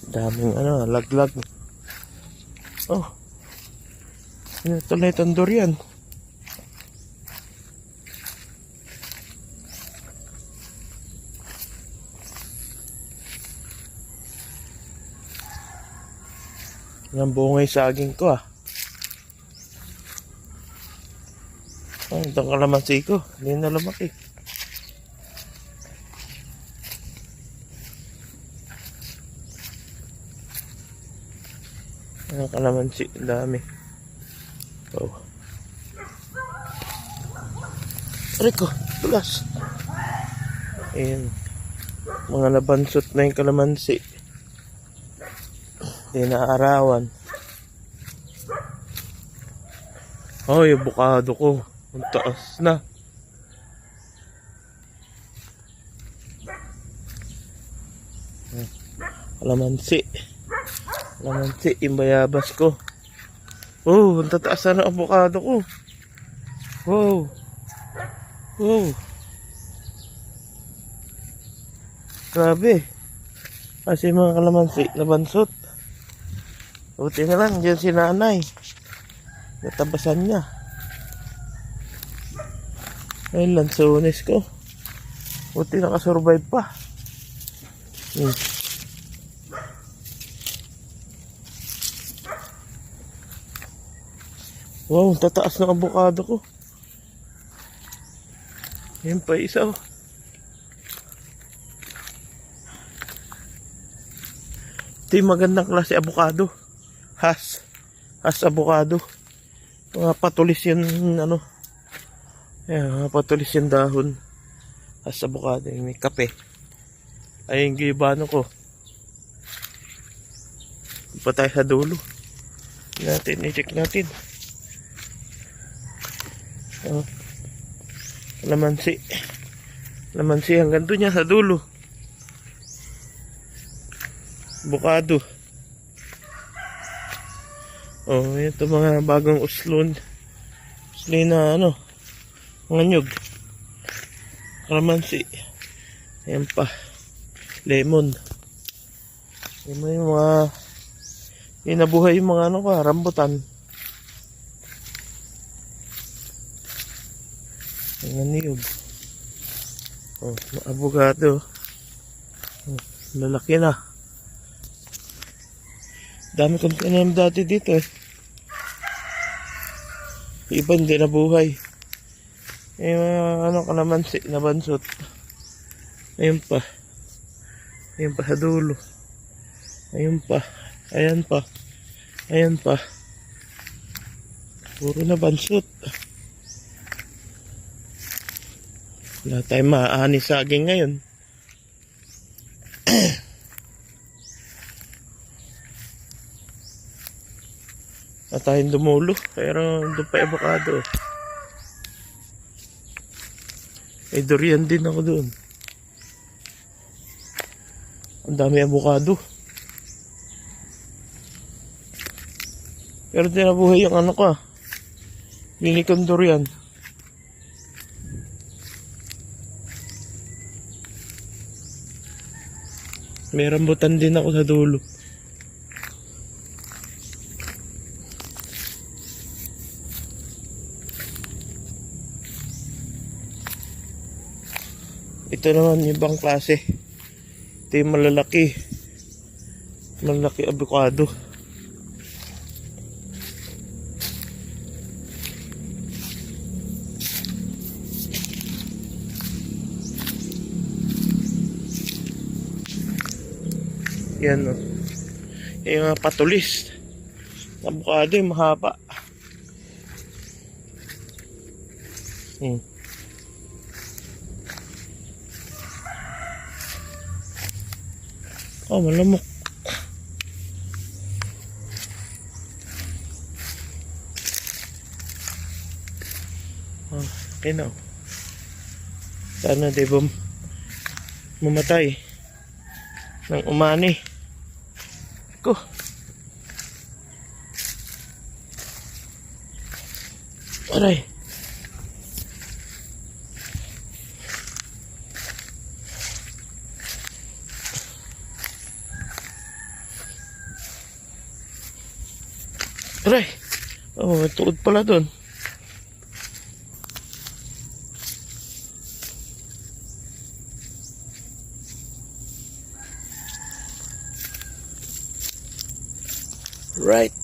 Daming laglag. Oh. Ito na itong durian. Ang bungay saging ko itong kalamansi ko. Hindi na lumaki. Ang kalamansi. Ang dami. Oh. Rico, tulas. Ayan. Mga nabansot na yung kalamansi. Hindi naaarawan. Oh, yung bukado ko. Ang taas na. Kalamansi. Kalamansi, yung bayabas ko. Oh, ang tataas na ang bukado ko. Wow. Wow. Grabe. Kasi mga kalamansi, nabansot. Buti na lang, dyan si nanay. Natabasan niya. Ayun, lansones ko. Buti nakasurvive pa. Wow, tataas ng avocado ko. Ayun pa isa. Ito yung magandang klase avocado. Has avocado. Mga patulis yun, ayan, mga patulis yung dahon. Has avocado, yung may kape. Ayun yung gibano ko. Pa tayo sa dulo. I-check natin. Lamansi. Lamansi hanggang doon niya sa dulo. Avocado. Oh, ito mga bagong uslon. Uslin na mga nyug. Kalamansi. Ayan pa. Lemon. Lemon yung mga inabuhay yung mga rambutan. Ayan niyog. Oh, avocado. Oh, lalaki na. Dami kong tinanim dati dito Iba hindi na buhay. Kalamansi na bansot. Ayun pa. Ayun pa sa dulo. Ayun pa. Ayan pa. Ayan pa. Puro na bansot. Wala tayong maaani saging ngayon. At tayong dumulo. Pero doon pa avocado. May durian din ako doon. Ang dami avocado. Pero di nabuhay yung lilikong durian. May rambutan din ako sa dulo. Ito naman yung ibang klase. Ito yung malalaki. Malalaki avocado. Yan yung mga patulis. Avocado yung mahaba. Oh, malamok. Oh, okay na. Sana di ba mamatay ng umani ko. Aray. Aray! Oh, may tuod pala doon. Right.